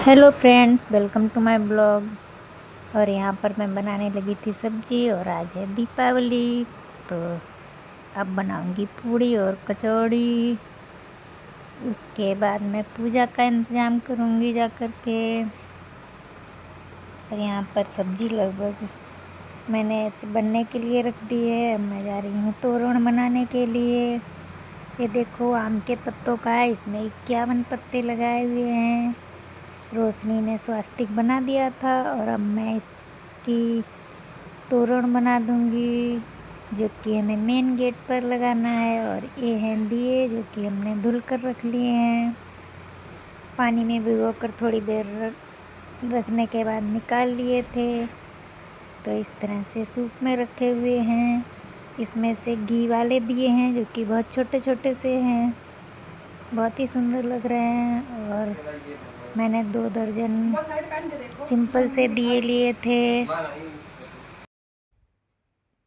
Hello friends, welcome to my blog. और यहाँ पर मैं बनाने लगी थी सब्जी और आज है दीपावली, तो अब बनाऊंगी पूड़ी और कचौड़ी। उसके बाद मैं पूजा का इंतज़ाम करूंगी जा कर के। और यहाँ पर सब्जी लगभग मैंने ऐसे बनने के लिए रख दी है। अब मैं जा रही हूँ तोरण बनाने के लिए। ये देखो आम के पत्तों का है, इसमें 51 पत्ते लगाए हुए हैं। रोशनी ने स्वास्तिक बना दिया था और अब मैं इसकी तोरण बना दूंगी, जो कि हमें मेन गेट पर लगाना है। और ये हैं दिए जो कि हमने धुल कर रख लिए हैं। पानी में भिगो कर थोड़ी देर रखने के बाद निकाल लिए थे, तो इस तरह से सूप में रखे हुए हैं। इसमें से घी वाले दिए हैं जो कि बहुत छोटे छोटे से हैं, बहुत ही सुंदर लग रहे हैं। और मैंने 2 दर्जन सिंपल से दिए लिए थे।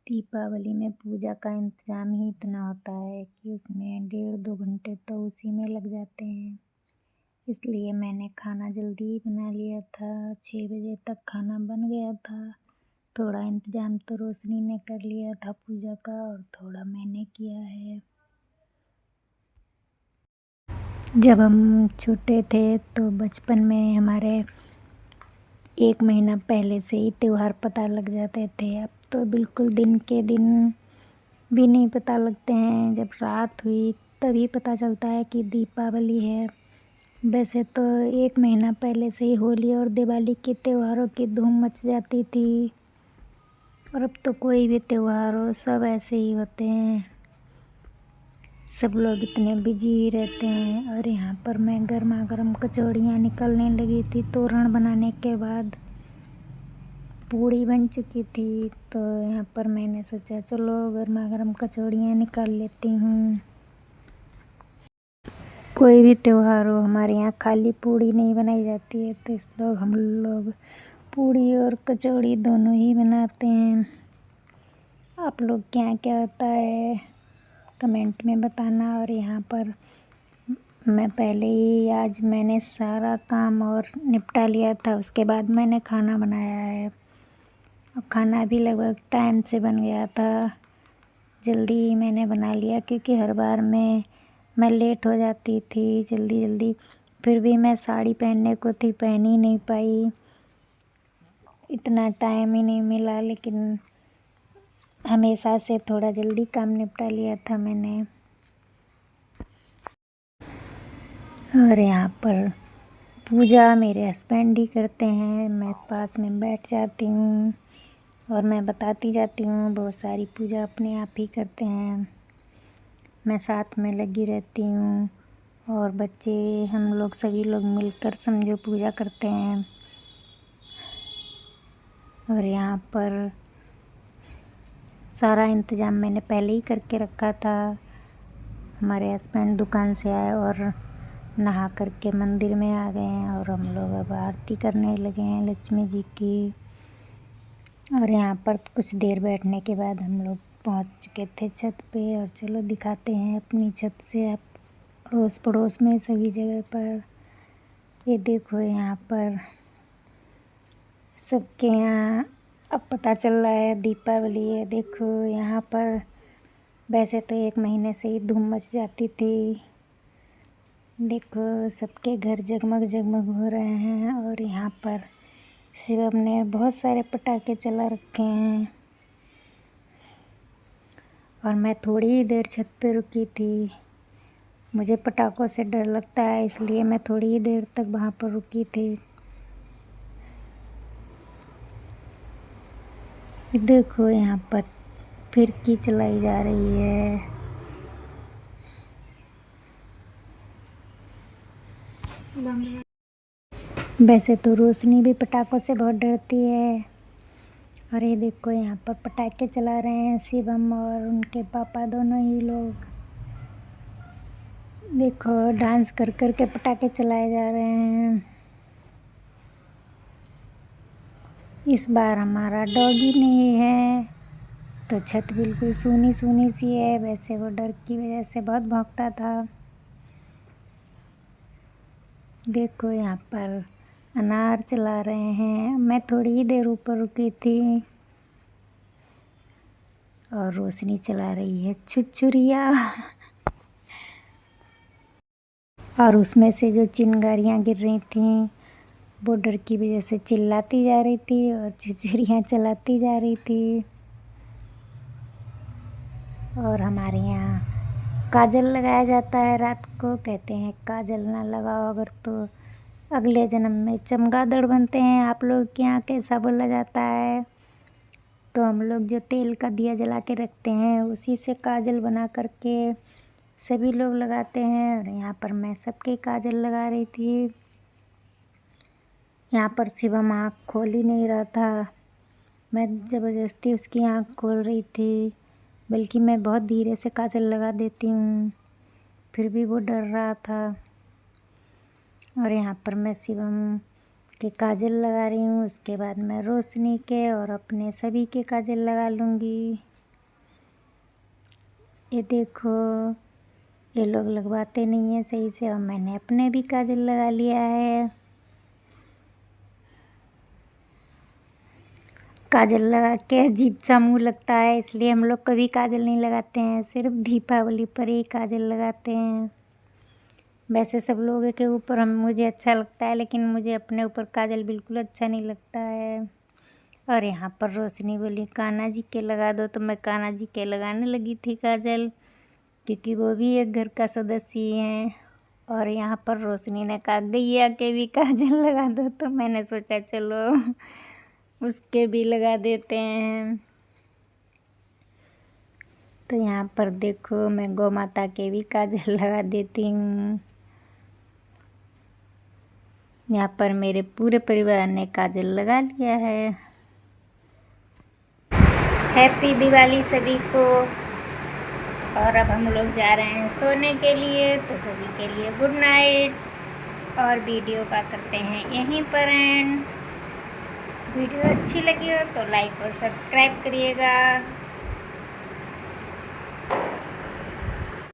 दीपावली में पूजा का इंतज़ाम ही इतना होता है कि उसमें 1.5-2 घंटे तो उसी में लग जाते हैं। इसलिए मैंने खाना जल्दी ही बना लिया था। 6 बजे तक खाना बन गया था। थोड़ा इंतज़ाम तो रोशनी ने कर लिया था पूजा का, और थोड़ा मैंने किया है। जब हम छोटे थे तो बचपन में हमारे 1 महीना पहले से ही त्यौहार पता लग जाते थे। अब तो बिल्कुल दिन के दिन भी नहीं पता लगते हैं। जब रात हुई तभी पता चलता है कि दीपावली है। वैसे तो 1 महीना पहले से ही होली और दिवाली के त्योहारों की धूम मच जाती थी। और अब तो कोई भी त्यौहार हो, सब ऐसे ही होते हैं। सब लोग इतने बिजी रहते हैं। और यहाँ पर मैं गर्मा गर्म कचौड़ियाँ निकलने लगी थी तोरण बनाने के बाद। पूड़ी बन चुकी थी, तो यहाँ पर मैंने सोचा चलो गर्मा गर्म कचौड़ियाँ निकाल लेती हूँ। कोई भी त्यौहार हो, हमारे यहाँ खाली पूड़ी नहीं बनाई जाती है, तो इसलिए हम लोग पूड़ी और कचौड़ी दोनों ही बनाते हैं। आप लोग क्या क्या होता है कमेंट में बताना। और यहाँ पर मैं पहले ही आज मैंने सारा काम और निपटा लिया था, उसके बाद मैंने खाना बनाया है। और खाना भी लगभग टाइम से बन गया था। जल्दी ही मैंने बना लिया, क्योंकि हर बार मैं लेट हो जाती थी जल्दी जल्दी। फिर भी मैं साड़ी पहनने को थी, पहन ही नहीं पाई, इतना टाइम ही नहीं मिला। लेकिन हमेशा से थोड़ा जल्दी काम निपटा लिया था मैंने। और यहाँ पर पूजा मेरे हस्बैंड ही करते हैं, मैं पास में बैठ जाती हूँ और मैं बताती जाती हूँ। बहुत सारी पूजा अपने आप ही करते हैं, मैं साथ में लगी रहती हूँ। और बच्चे, हम लोग सभी लोग मिलकर समझो पूजा करते हैं। और यहाँ पर सारा इंतज़ाम मैंने पहले ही करके रखा था। हमारे हस्बैंड दुकान से आए और नहा करके मंदिर में आ गए हैं, और हम लोग अब आरती करने लगे हैं लक्ष्मी जी की। और यहाँ पर कुछ देर बैठने के बाद हम लोग पहुँच चुके थे छत पे। और चलो दिखाते हैं अपनी छत से आप अड़ोस पड़ोस में सभी जगह पर। ये देखो यहाँ पर सबके यहाँ अब पता चल रहा है दीपावली है। देखो यहाँ पर वैसे तो 1 महीने से ही धूम मच जाती थी। देखो सबके घर जगमग जगमग हो रहे हैं। और यहाँ पर शिवम ने बहुत सारे पटाखे चला रखे हैं। और मैं थोड़ी ही देर छत पे रुकी थी, मुझे पटाखों से डर लगता है, इसलिए मैं थोड़ी ही देर तक वहाँ पर रुकी थी। देखो यहाँ पर फिरकी चलाई जा रही है। वैसे तो रोशनी भी पटाखों से बहुत डरती है। और ये देखो यहाँ पर पटाखे चला रहे हैं शिवम और उनके पापा, दोनों ही लोग। देखो डांस कर कर के पटाखे चलाए जा रहे हैं। इस बार हमारा डॉगी नहीं है, तो छत बिल्कुल सूनी सूनी सी है। वैसे वो डर की वजह से बहुत भौंकता था। देखो यहाँ पर अनार चला रहे हैं। मैं थोड़ी ही देर ऊपर रुकी थी और रोशनी चला रही है छुरछुरिया। और उसमें से जो चिंगारियाँ गिर रही थीं वो डर की वजह से चिल्लाती जा रही थी और छुरछुरियाँ चलाती जा रही थी। और हमारे यहाँ काजल लगाया जाता है रात को। कहते हैं काजल ना लगाओ अगर तो अगले जन्म में चमगादड़ बनते हैं। आप लोग के यहाँ कैसा बोला जाता है? तो हम लोग जो तेल का दिया जला के रखते हैं उसी से काजल बना करके सभी लोग लगाते हैं। और यहाँ पर मैं सबके काजल लगा रही थी। यहाँ पर शिवम आँख खोल ही नहीं रहा था। मैं ज़बरदस्ती उसकी आँख खोल रही थी, बल्कि मैं बहुत धीरे से काजल लगा देती हूँ, फिर भी वो डर रहा था। और यहाँ पर मैं शिवम के काजल लगा रही हूँ। उसके बाद मैं रोशनी के और अपने सभी के काजल लगा लूँगी। ये देखो, ये लोग लगवाते नहीं हैं सही से और मैंने अपने भी काजल लगा लिया है। काजल लगा के अजीब सा मुँह लगता है, इसलिए हम लोग कभी काजल नहीं लगाते हैं, सिर्फ दीपावली पर ही काजल लगाते हैं। वैसे सब लोगों के ऊपर मुझे अच्छा लगता है, लेकिन मुझे अपने ऊपर काजल बिल्कुल अच्छा नहीं लगता है। और यहाँ पर रोशनी बोली कान्हा जी के लगा दो, तो मैं कान्हा जी के लगाने लगी थी काजल, क्योंकि वो भी एक घर का सदस्य ही हैं। और यहाँ पर रोशनी ने कहा गैया के भी काजल लगा दो, तो मैंने सोचा चलो उसके भी लगा देते हैं। तो यहाँ पर देखो, मैं गौ माता के भी काजल लगा देती हूँ। यहाँ पर मेरे पूरे परिवार ने काजल लगा लिया है। हैप्पी दिवाली सभी को। और अब हम लोग जा रहे हैं सोने के लिए, तो सभी के लिए गुड नाइट। और वीडियो का करते हैं यहीं पर एंड। वीडियो अच्छी लगी हो तो लाइक और सब्सक्राइब करिएगा।